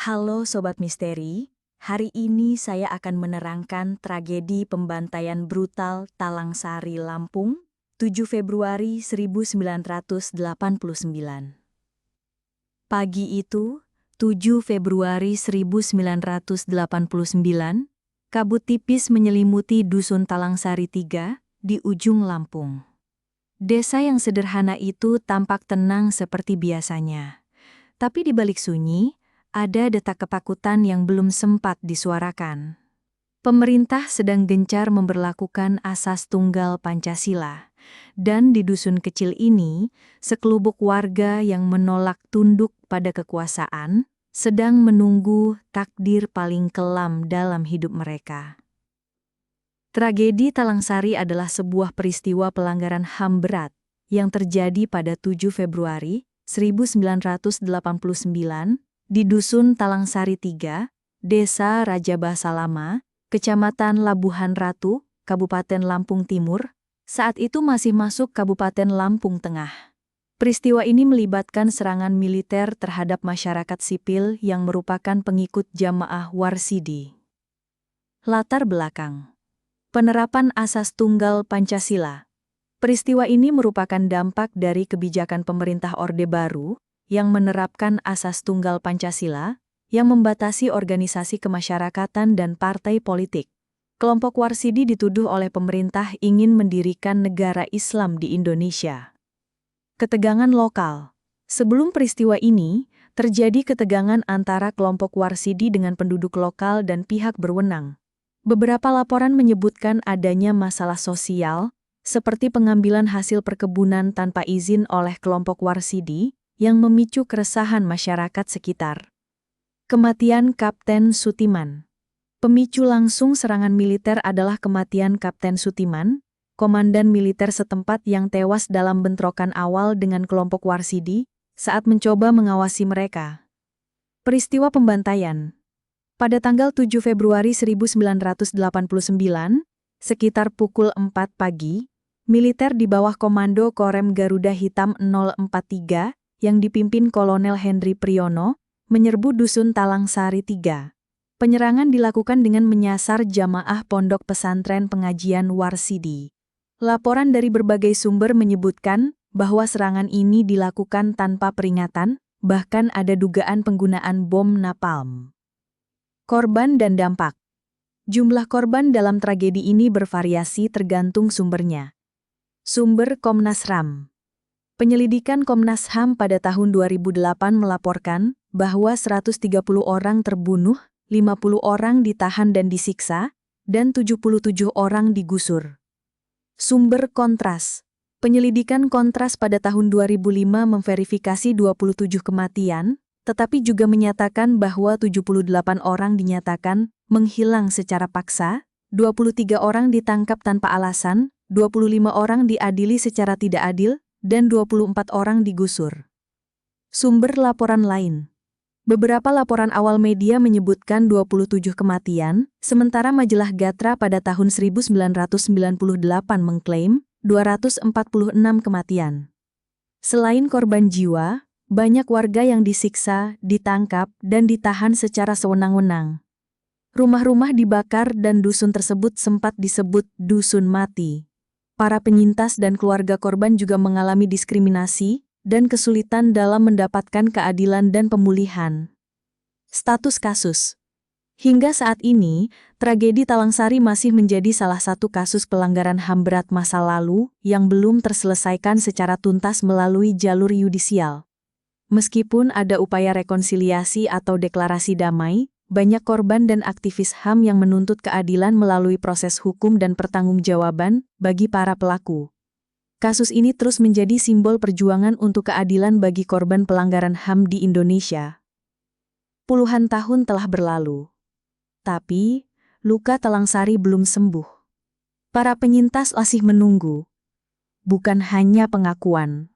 Halo Sobat Misteri, hari ini saya akan menerangkan tragedi pembantaian brutal Talangsari, Lampung, 7 Februari 1989. Pagi itu, 7 Februari 1989, kabut tipis menyelimuti Dusun Talangsari 3 di ujung Lampung. Desa yang sederhana itu tampak tenang seperti biasanya. Tapi di balik sunyi, ada detak ketakutan yang belum sempat disuarakan. Pemerintah sedang gencar memberlakukan asas tunggal Pancasila, dan di dusun kecil ini, sekelubuk warga yang menolak tunduk pada kekuasaan sedang menunggu takdir paling kelam dalam hidup mereka. Tragedi Talangsari adalah sebuah peristiwa pelanggaran HAM berat yang terjadi pada 7 Februari 1989 di Dusun Talangsari 3, Desa Raja Basa Lama, Kecamatan Labuhan Ratu, Kabupaten Lampung Timur, saat itu masih masuk Kabupaten Lampung Tengah. Peristiwa ini melibatkan serangan militer terhadap masyarakat sipil yang merupakan pengikut jamaah Warsidi. Latar belakang: penerapan asas tunggal Pancasila. Peristiwa ini merupakan dampak dari kebijakan pemerintah Orde Baru yang menerapkan asas tunggal Pancasila, yang membatasi organisasi kemasyarakatan dan partai politik. Kelompok Warsidi dituduh oleh pemerintah ingin mendirikan negara Islam di Indonesia. Ketegangan lokal. Sebelum peristiwa ini, terjadi ketegangan antara kelompok Warsidi dengan penduduk lokal dan pihak berwenang. Beberapa laporan menyebutkan adanya masalah sosial, seperti pengambilan hasil perkebunan tanpa izin oleh kelompok Warsidi, yang memicu keresahan masyarakat sekitar. Kematian Kapten Sutiman. Pemicu langsung serangan militer adalah kematian Kapten Sutiman, komandan militer setempat yang tewas dalam bentrokan awal dengan kelompok Warsidi saat mencoba mengawasi mereka. Peristiwa pembantaian. Pada tanggal 7 Februari 1989, sekitar pukul 4 pagi, militer di bawah komando Korem Garuda Hitam 043 yang dipimpin Kolonel Henry Priyono, menyerbu Dusun Talangsari 3. Penyerangan dilakukan dengan menyasar jamaah pondok pesantren pengajian Warsidi. Laporan dari berbagai sumber menyebutkan bahwa serangan ini dilakukan tanpa peringatan, bahkan ada dugaan penggunaan bom napalm. Korban dan dampak. Jumlah korban dalam tragedi ini bervariasi tergantung sumbernya. Sumber Komnas HAM. Penyelidikan Komnas HAM pada tahun 2008 melaporkan bahwa 130 orang terbunuh, 50 orang ditahan dan disiksa, dan 77 orang digusur. Sumber Kontras. Penyelidikan Kontras pada tahun 2005 memverifikasi 27 kematian, tetapi juga menyatakan bahwa 78 orang dinyatakan menghilang secara paksa, 23 orang ditangkap tanpa alasan, 25 orang diadili secara tidak adil, dan 24 orang digusur. Sumber laporan lain. Beberapa laporan awal media menyebutkan 27 kematian, sementara majalah Gatra pada tahun 1998 mengklaim 246 kematian. Selain korban jiwa, banyak warga yang disiksa, ditangkap, dan ditahan secara sewenang-wenang. Rumah-rumah dibakar dan dusun tersebut sempat disebut dusun mati. Para penyintas dan keluarga korban juga mengalami diskriminasi dan kesulitan dalam mendapatkan keadilan dan pemulihan. Status kasus. Hingga saat ini, tragedi Talangsari masih menjadi salah satu kasus pelanggaran HAM berat masa lalu yang belum terselesaikan secara tuntas melalui jalur yudisial. Meskipun ada upaya rekonsiliasi atau deklarasi damai, banyak korban dan aktivis HAM yang menuntut keadilan melalui proses hukum dan pertanggungjawaban bagi para pelaku. Kasus ini terus menjadi simbol perjuangan untuk keadilan bagi korban pelanggaran HAM di Indonesia. Puluhan tahun telah berlalu. Tapi, luka Talangsari belum sembuh. Para penyintas masih menunggu. Bukan hanya pengakuan,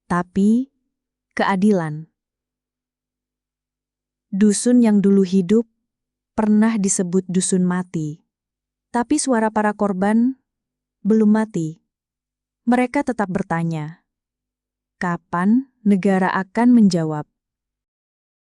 tapi keadilan. Dusun yang dulu hidup, pernah disebut dusun mati. Tapi suara para korban belum mati. Mereka tetap bertanya, kapan negara akan menjawab?